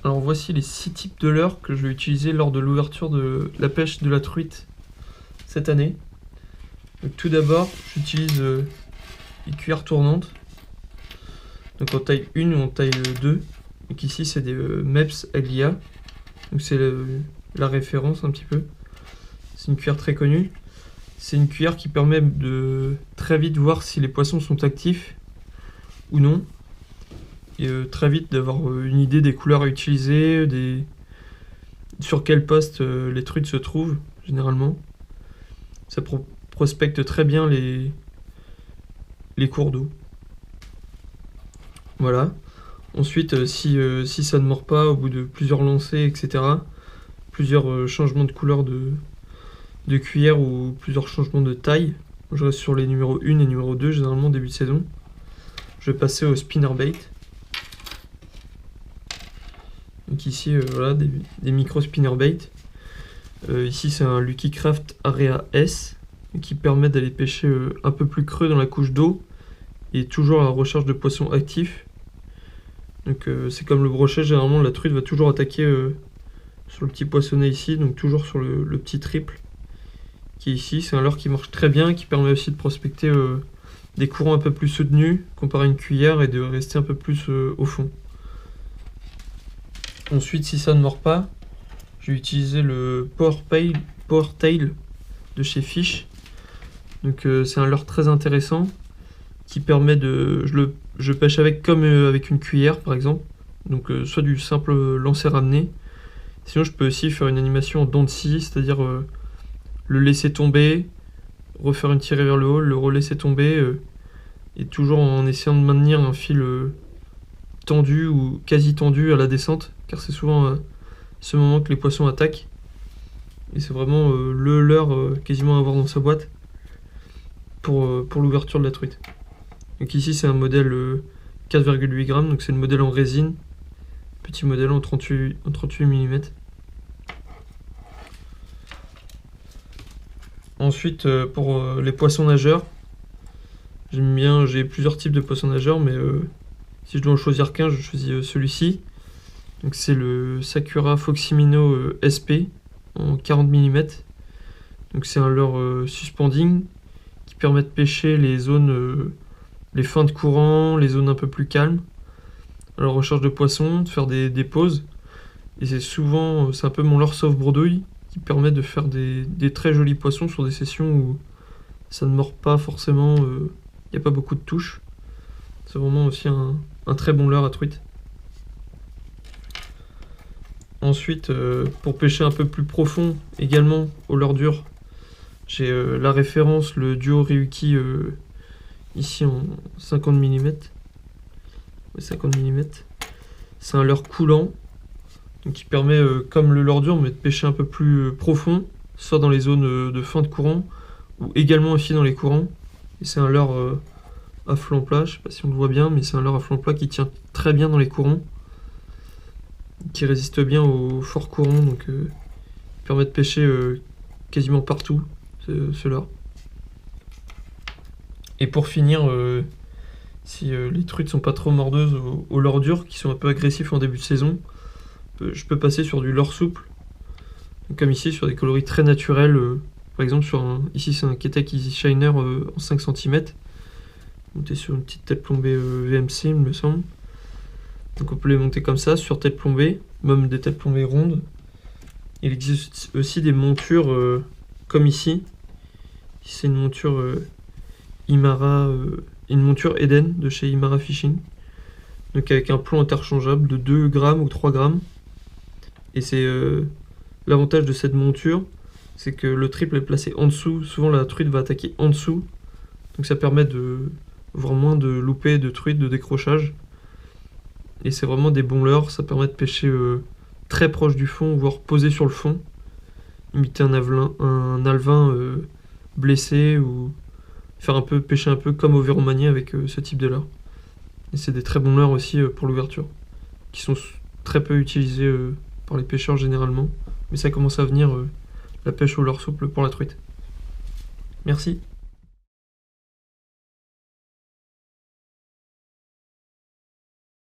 Alors voici les 6 types de leurres que je vais utiliser lors de l'ouverture de la pêche de la truite cette année. Donc, tout d'abord, j'utilise les cuillères tournantes, donc en taille 1 ou en taille 2. Donc ici c'est des Mepps Aglia, donc c'est la référence un petit peu. C'est une cuillère très connue. C'est une cuillère qui permet de très vite voir si les poissons sont actifs ou non. Et très vite d'avoir une idée des couleurs à utiliser, sur quel poste les truites se trouvent généralement. Ça prospecte très bien les cours d'eau. Voilà. Ensuite, si ça ne mord pas au bout de plusieurs lancers, etc., plusieurs changements de couleur de cuillère ou plusieurs changements de taille, je reste sur les numéros 1 et numéro 2 généralement début de saison. Je vais passer au spinnerbait. Donc ici, voilà, des micro spinnerbait. Ici, c'est un Lucky Craft Area S qui permet d'aller pêcher un peu plus creux dans la couche d'eau et toujours à la recherche de poissons actifs. Donc c'est comme le brochet, généralement la truite va toujours attaquer sur le petit poissonnet ici, donc toujours sur le petit triple qui est ici. C'est un leurre qui marche très bien, qui permet aussi de prospecter des courants un peu plus soutenus comparé à une cuillère et de rester un peu plus au fond. Ensuite, si ça ne mord pas, je vais utiliser le Power Tail de chez Fish. Donc c'est un leurre très intéressant qui permet de... Je pêche avec comme avec une cuillère par exemple. Donc soit du simple lancer ramené. Sinon je peux aussi faire une animation en dents de scie, c'est-à-dire le laisser tomber, refaire une tirée vers le haut, le relaisser tomber, et toujours en essayant de maintenir un fil tendu ou quasi tendu à la descente, car c'est souvent ce moment que les poissons attaquent. Et c'est vraiment le leurre quasiment à avoir dans sa boîte pour l'ouverture de la truite. Donc ici c'est un modèle 4,8 grammes, donc c'est le modèle en résine, petit modèle en 38 mm. Ensuite pour les poissons nageurs, j'ai plusieurs types de poissons nageurs, mais si je dois en choisir qu'un, je choisis celui-ci. Donc c'est le Sakura Foximino SP en 40 mm. Donc c'est un leurre suspending qui permet de pêcher les zones, les fins de courant, les zones un peu plus calmes, à la recherche de poissons, de faire des pauses. Et c'est un peu mon leurre sauf bredouille qui permet de faire des très jolis poissons sur des sessions où ça ne mord pas forcément, il n'y a pas beaucoup de touches. C'est vraiment aussi un très bon leurre à truite. Ensuite, pour pêcher un peu plus profond, également au leurre dur, j'ai la référence, le duo Ryuki, ici en 50 mm. 50 mm. C'est un leurre coulant, donc qui permet, comme le leurre dur, mais de pêcher un peu plus profond, soit dans les zones de fin de courant, ou également aussi dans les courants. Et c'est un leurre à flanc plat, je sais pas si on le voit bien, mais c'est un leurre à flanc plat qui tient très bien dans les courants, qui résiste bien aux forts courants, donc permet de pêcher quasiment partout, ce leurre. Et pour finir, si les truites sont pas trop mordeuses au leurre dur, qui sont un peu agressifs en début de saison, je peux passer sur du leurre souple, donc comme ici sur des coloris très naturels, par exemple ici c'est un Keitech Easy Shiner en 5 cm, monté sur une petite tête plombée VMC il me semble. Donc on peut les monter comme ça, sur tête plombée, même des têtes plombées rondes. Il existe aussi des montures comme ici. C'est une monture Imara, une monture Eden de chez Imara Fishing. Donc avec un plomb interchangeable de 2 grammes ou 3 grammes. Et c'est l'avantage de cette monture, c'est que le triple est placé en dessous. Souvent la truite va attaquer en dessous. Donc ça permet de voir moins de loupés de truite, de décrochage. Et c'est vraiment des bons leurres, ça permet de pêcher très proche du fond, voire posé sur le fond. Imiter un alevin blessé ou pêcher un peu comme au verromanier avec ce type de leurre. Et c'est des très bons leurres aussi pour l'ouverture, qui sont très peu utilisés par les pêcheurs généralement. Mais ça commence à venir la pêche au leurre souple pour la truite. Merci.